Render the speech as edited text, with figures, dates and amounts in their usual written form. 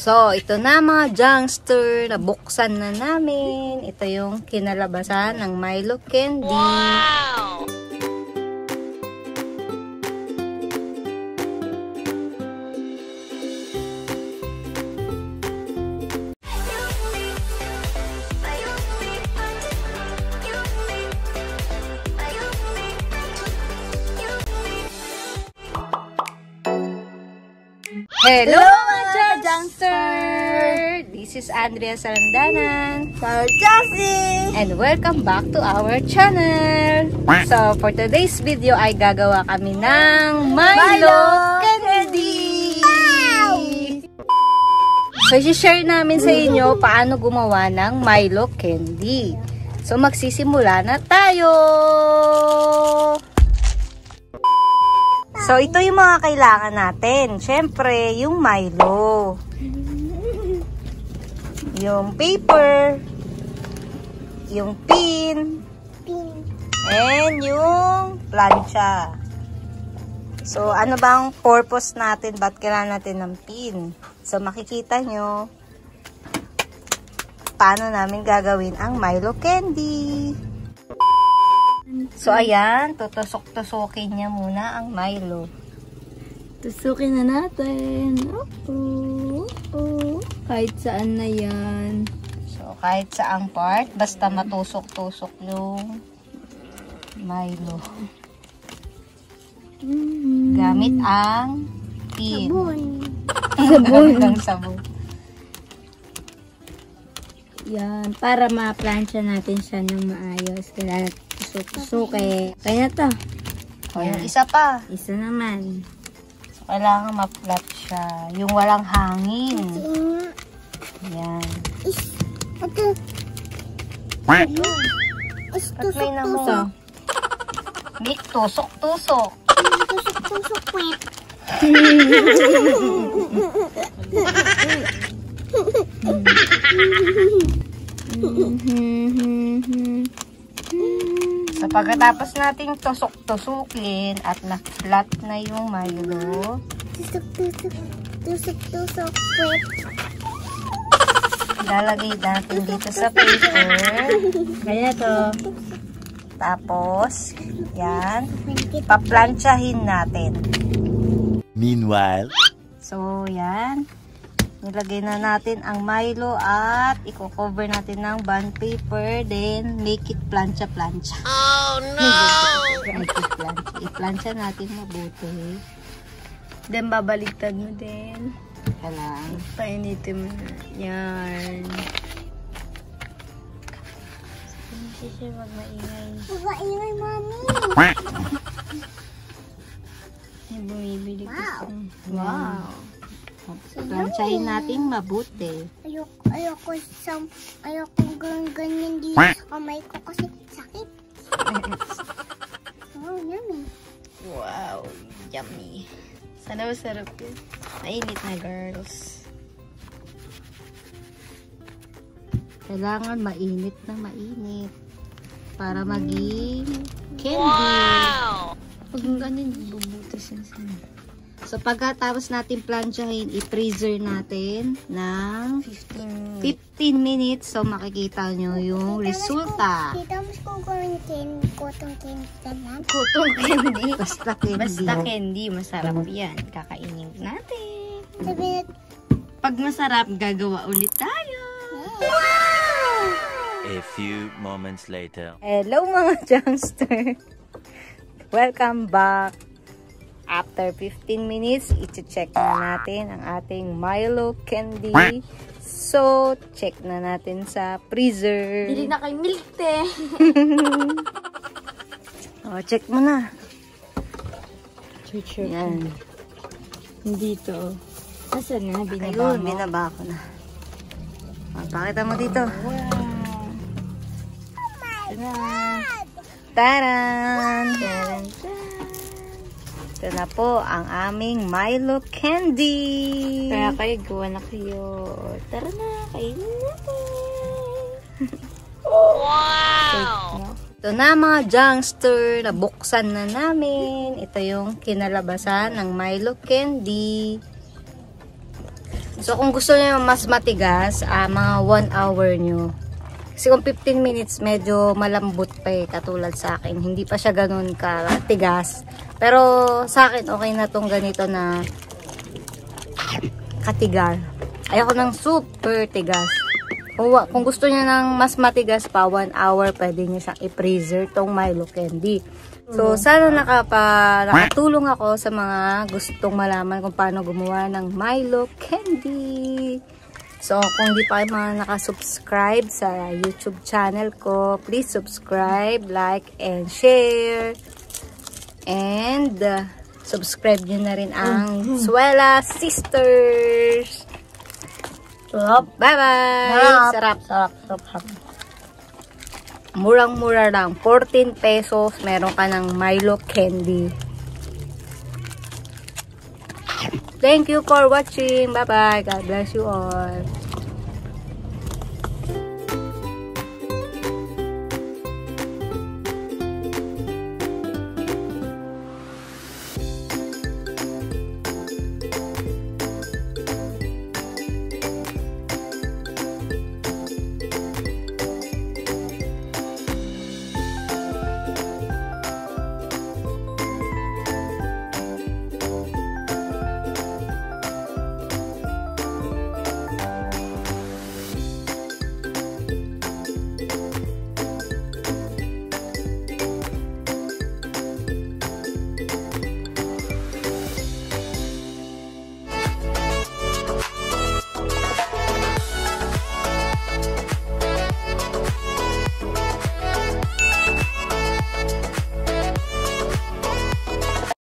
So, ito na mga Jungster, nabuksan na namin. Ito yung kinalabasan ng Milo Candy. Wow! Hello mga Jungster! This is Andrea Sarandanan. So, Josie! And welcome back to our channel. So, for today's video ay gagawa kami ng Milo Candy! Wow! So, i-share namin sa inyo paano gumawa ng Milo Candy. So, magsisimula na tayo! So, ito yung mga kailangan natin. Siyempre, yung Milo. Yung paper. Yung pin. And yung plancha. So, ano bang purpose natin? Ba't kailangan natin ng pin? So, makikita nyo paano namin gagawin ang Milo Candy. So, ayan, tutusok-tusukin niya muna ang Milo. Tusukin na natin. Kahit saan na yan. So, kahit saang part, basta matusok-tusok yung Milo. Gamit ang pin. Sabon. Ang sabon. Yan, para ma-plancha natin siya ng maayos. Kailangan tusok-tusukin. Kaya na to. O, yung isa pa. Isa naman. So, kailangan ma-flat siya. Yung walang hangin. Yan. Ba't may naman? Nick, tusok-tusok. So, pagkatapos nating tusok-tusukin at na-flat na yung Milo, lalagay natin dito sa paper. Kaya to. Tapos, yan, paplantsahin natin. Meanwhile, So, yan. Nilagay na natin ang Milo at i-cover natin ng bond paper. Then, make it plancha-plancha. oh no! Make it plancha. I-plancha natin mabuti. Then, babaligtad mo din. Kailangan. Painitin mo na. Yan. Hindi siya mag-maingay. Mag-maingay, mami. Ay, bumibili Wow. Wow. Planchahin natin mabuti. Ayoko ganyan dito sa kamay ko kasi sakit. Oh, yummy. Wow. Yummy. Sana masarap yun. Mainit na, girls. Kailangan mainit na mainit. Para maging candy. Pag ganun, bubutas yan sa So, pagkatapos natin planchahin, i-freezer natin ng 15 15 minutes. So, makikita nyo yung resulta. Kita mas kung gawin cotton candy ka lang. Kutong candy. Basta candy. Basta candy, masarap yan. Kakainin natin. Sabi na, Pag masarap, gagawa ulit tayo. A few moments later. Hello mga Jungster! Welcome back! After 15 minutes, i-check na natin ang ating Milo Candy. So, check na natin sa freezer. Bili na kay milk te. O, check mo na. Sure. Yan. Dito. Nasaan na? Binaba Ayun, mo? binaba ko na. O, pakita mo dito. Wow. Taran! Taran. Ito na po ang aming Milo Candy. Kaya kayo, gawa na kayo. Tara na, kainin natin. Wow! Ito na mga Jungster, nabuksan na namin. Ito yung kinalabasan ng Milo Candy. So, kung gusto niyo mas matigas, mga 1 hour nyo. Kasi kung 15 minutes, medyo malambot pa eh, katulad sa akin. Hindi pa siya ganun katigas. Pero sa akin, okay na tong ganito na katigar. Ayoko ng super tigas. Kung gusto niya ng mas matigas pa, 1 hour, pwede niya siyang i-freezer tong Milo Candy. So, sana nakatulong ako sa mga gustong malaman kung paano gumawa ng Milo Candy. So, kung di pa kayo mga nakasubscribe sa YouTube channel ko, please subscribe, like, and share. And, subscribe nyo na rin ang Suela Sisters. Bye-bye! Sarap. Murang-mura lang. 14 pesos, meron ka ng Milo Candy. Thank you for watching. Bye-bye. God bless you all.